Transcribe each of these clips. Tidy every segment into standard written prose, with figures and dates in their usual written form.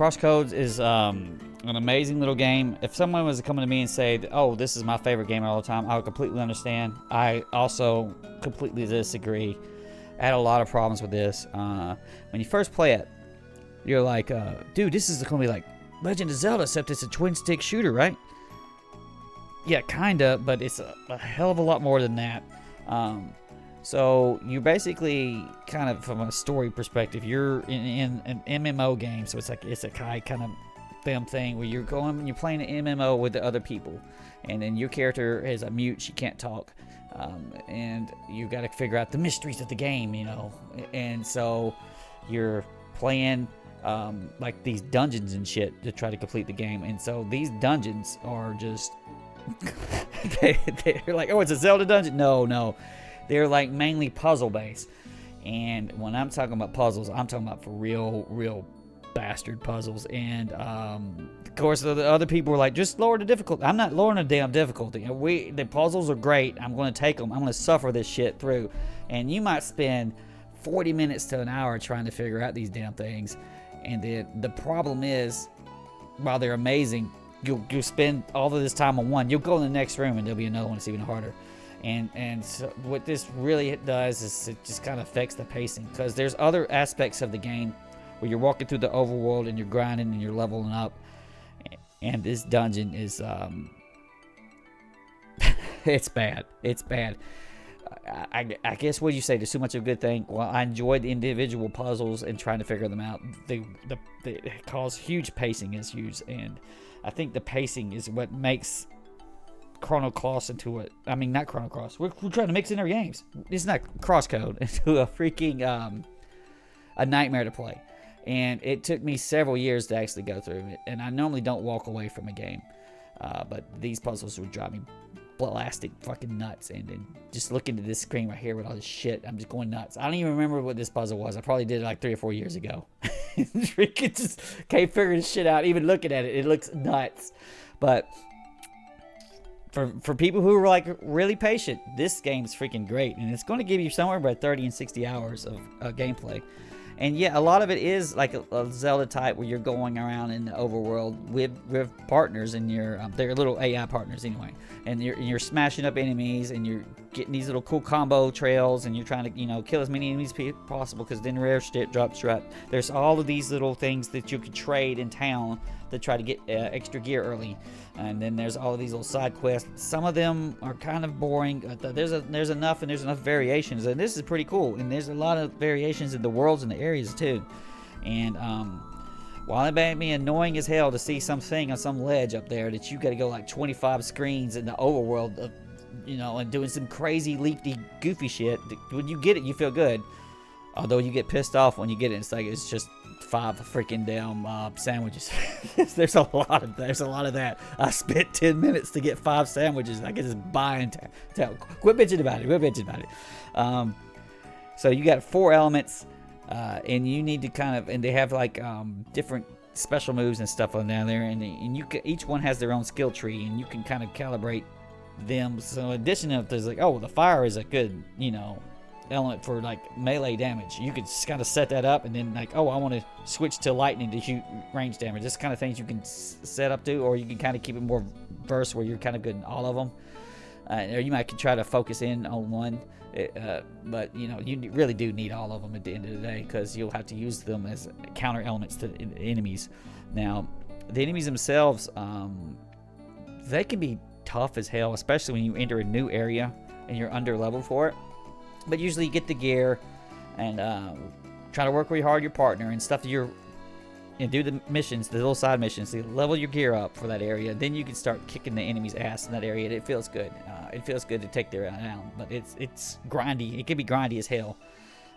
Crosscodes is an amazing little game. If someone was coming to me and say, "Oh, this is my favorite game of all the time," I would completely understand. I also completely disagree. I had a lot of problems with this. When you first play it, you're like, "Dude, this is going to be like Legend of Zelda, except it's a twin-stick shooter, right?" Yeah, kinda, but it's a hell of a lot more than that. So you basically kind of, from a story perspective, you're in an MMO game, so it's like it's a kind of them thing where you're going and you're playing an MMO with the other people, and then your character is a mute, she can't talk, and you got to figure out the mysteries of the game, and so you're playing like these dungeons and shit to try to complete the game, and so these dungeons are just they're like, oh, it's a Zelda dungeon. No, they're like mainly puzzle based. And when I'm talking about puzzles, I'm talking about for real bastard puzzles. And of course, the other people were like, just lower the difficulty. I'm not lowering the damn difficulty. The puzzles are great. I'm going to take them. I'm going to suffer this shit through. And you might spend 40 minutes to an hour trying to figure out these damn things. And then the problem is, while they're amazing, you'll spend all of this time on one. You'll go in the next room and there'll be another one that's even harder. And so what this really does is it just kind of affects the pacing, because there's other aspects of the game where you're walking through the overworld and you're grinding and you're leveling up. And this dungeon is it's bad. It's bad. I guess what you say, there's too much of a good thing. Well, I enjoyed the individual puzzles and trying to figure them out. They cause huge pacing issues, and I think the pacing is what makes Chrono Cross into it. I mean, not Chrono Cross. We're trying to mix in our games. It's not Crosscode into a freaking a nightmare to play. And it took me several years to actually go through it. And I normally don't walk away from a game, but these puzzles would drive me blasted fucking nuts. And then just looking at this screen right here with all this shit, I'm just going nuts. I don't even remember what this puzzle was. I probably did it like 3 or 4 years ago. Freaking just can't figure this shit out. Even looking at it, it looks nuts. But for people who are like really patient, this game's freaking great, and it's going to give you somewhere about 30 and 60 hours of gameplay. And yeah, a lot of it is like a Zelda type, where you're going around in the overworld with partners, and they're little AI partners anyway, and you're smashing up enemies, and you're getting these little cool combo trails, and you're trying to kill as many enemies as possible, because then rare shit drops right. There's all of these little things that you can trade in town to try to get extra gear early, and then there's all of these little side quests. Some of them are kind of boring. There's enough variations, and this is pretty cool. And there's a lot of variations in the worlds and the areas too. And while it may be annoying as hell to see something on some ledge up there that you got to go like 25 screens in the overworld, and doing some crazy leapy goofy shit, when you get it, you feel good. Although you get pissed off when you get it. It's just 5 freaking damn sandwiches. there's a lot of that. I spent 10 minutes to get 5 sandwiches. I can just buy and tell. Quit bitching about it. So you got 4 elements, and you need to kind of, and they have like different special moves and stuff on down there, and each one has their own skill tree, and you can kind of calibrate them. So in addition to, there's like, the fire is a good element for like melee damage. You could kind of set that up, and then like, I want to switch to lightning to shoot range damage. This kind of things you can set up to, or you can kind of keep it more verse where you're kind of good in all of them, or you might try to focus in on one. But you really do need all of them at the end of the day, because you'll have to use them as counter elements to the enemies. Now, the enemies themselves, they can be tough as hell, especially when you enter a new area and you're under leveled for it. But usually you get the gear and try to work really hard with your partner and stuff and do the missions, the little side missions, to level your gear up for that area. Then you can start kicking the enemy's ass in that area, and it feels good. It feels good to take their down, but it's grindy. It can be grindy as hell.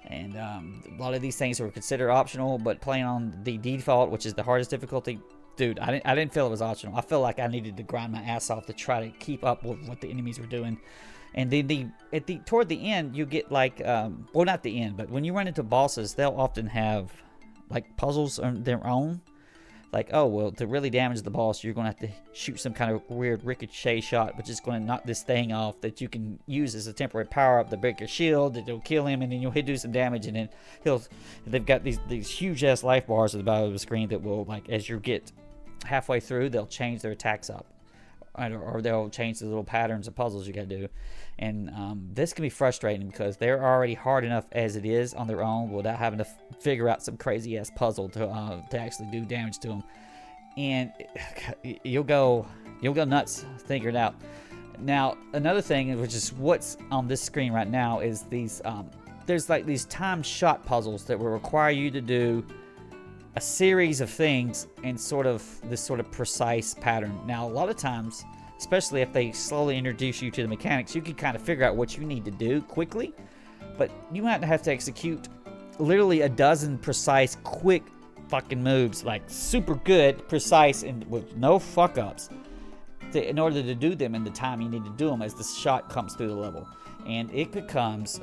And a lot of these things were considered optional, but playing on the default, which is the hardest difficulty, dude, I didn't feel it was optional. I felt like I needed to grind my ass off to try to keep up with what the enemies were doing. And then toward the end, you get like, not the end, but when you run into bosses, they'll often have like puzzles on their own. like, oh, well, to really damage the boss, you're going to have to shoot some kind of weird ricochet shot, which is going to knock this thing off that you can use as a temporary power-up to break your shield, that'll kill him, and then you'll do some damage, and then they've got these huge-ass life bars at the bottom of the screen that will, like, as you get halfway through, they'll change their attacks up. Or they'll change the little patterns of puzzles you got to do. And this can be frustrating because they're already hard enough as it is on their own without having to figure out some crazy-ass puzzle to actually do damage to them. And you'll go nuts figuring it out. Now, another thing, which is what's on this screen right now, is these there's like these timed shot puzzles that will require you to do a series of things in sort of this sort of precise pattern. Now, a lot of times, especially if they slowly introduce you to the mechanics, you can kind of figure out what you need to do quickly, but you might have to execute literally a dozen precise, quick fucking moves, like super good, precise, and with no fuck-ups, in order to do them in the time you need to do them as the shot comes through the level. And it becomes...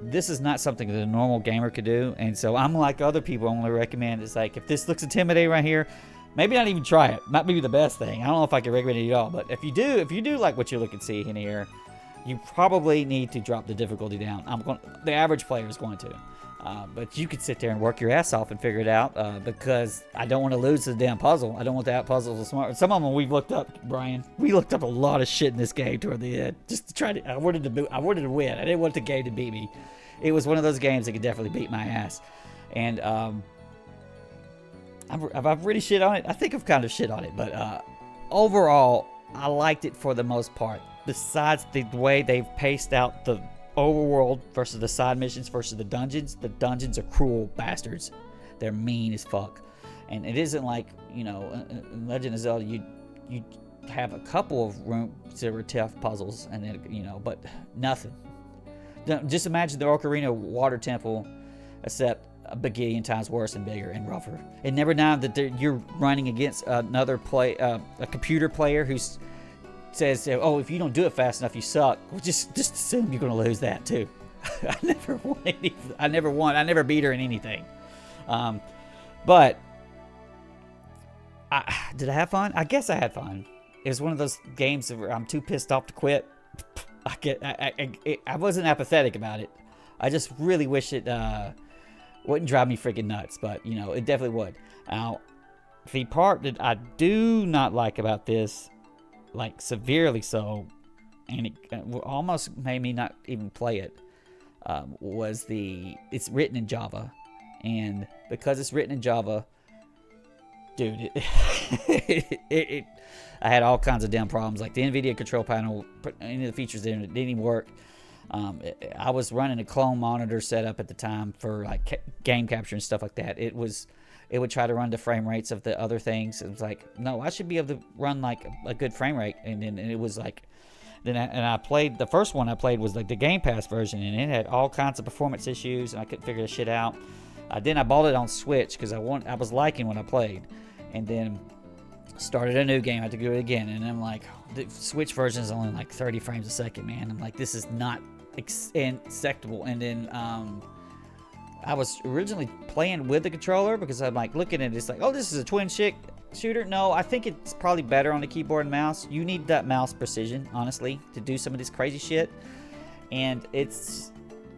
this is not something that a normal gamer could do, and so I'm like other people only recommend. It's like, if this looks intimidating right here, maybe not even try it. Might be the best thing. I don't know if I can recommend it at all, but if you do like what you look and see in here, you probably need to drop the difficulty down. The average player is going to, but you could sit there and work your ass off and figure it out, because I don't want to lose the damn puzzle. I don't want that puzzle to smart. Some of them we've looked up, Brian. We looked up a lot of shit in this game toward the end, just to try to. I wanted to win. I didn't want the game to beat me. It was one of those games that could definitely beat my ass. And I've really shit on it. I think I've kind of shit on it. But overall, I liked it for the most part. Besides the way they've paced out the overworld versus the side missions versus the dungeons are cruel bastards. They're mean as fuck. And it isn't like, in Legend of Zelda, you have a couple of rooms that were tough puzzles, and then, but nothing. Just imagine the Ocarina Water Temple, except a bagillion times worse and bigger and rougher. And never mind that you're running against another a computer player who says, "Oh, if you don't do it fast enough, you suck." Well, just assume you're going to lose that too. I never won. I never beat her in anything. But did I have fun? I guess I had fun. It was one of those games where I'm too pissed off to quit. I wasn't apathetic about it. I just really wish it wouldn't drive me freaking nuts, but it definitely would. Now, the part that I do not like about this, like severely so, and it almost made me not even play it, was it's written in Java, and because it's written in Java, dude, I had all kinds of damn problems. Like the NVIDIA control panel, any of the features in it didn't even work. I was running a clone monitor setup at the time for like game capture and stuff like that. It would try to run the frame rates of the other things. It was like, no, I should be able to run like a good frame rate. And it was like, I played, the first one I played was like the Game Pass version, and it had all kinds of performance issues, and I couldn't figure the shit out. Then I bought it on Switch because I was liking what I played, and then started a new game. I had to do it again, and I'm like, the Switch version is only like 30 frames a second, man. I'm like, this is not acceptable. And then I was originally playing with the controller because I'm like looking at it, it's like, oh, this is a twin stick shooter. No, I think it's probably better on the keyboard and mouse. You need that mouse precision, honestly, to do some of this crazy shit. And it's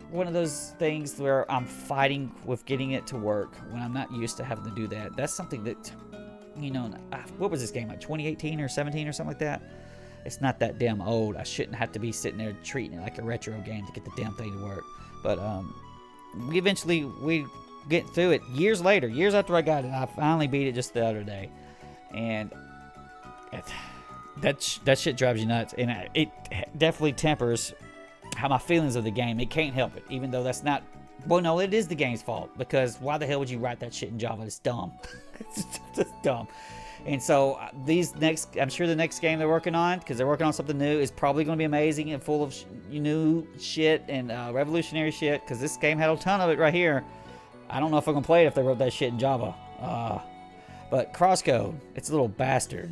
one of those things where I'm fighting with getting it to work when I'm not used to having to do that. That's something that, what was this game, like 2018 or 17 or something like that? It's not that damn old. I shouldn't have to be sitting there treating it like a retro game to get the damn thing to work. But we get through it years later, years after I got it. I finally beat it just the other day, and that shit drives you nuts. And it definitely tempers how my feelings of the game. It can't help it, even though that's not. Well, no, it is the game's fault, because why the hell would you write that shit in Java? It's dumb. It's just dumb. And so I'm sure the next game they're working on, because they're working on something new, is probably going to be amazing and full of new shit and revolutionary shit, because this game had a ton of it right here. I don't know if I'm going to play it if they wrote that shit in Java. But Crosscode, it's a little bastard.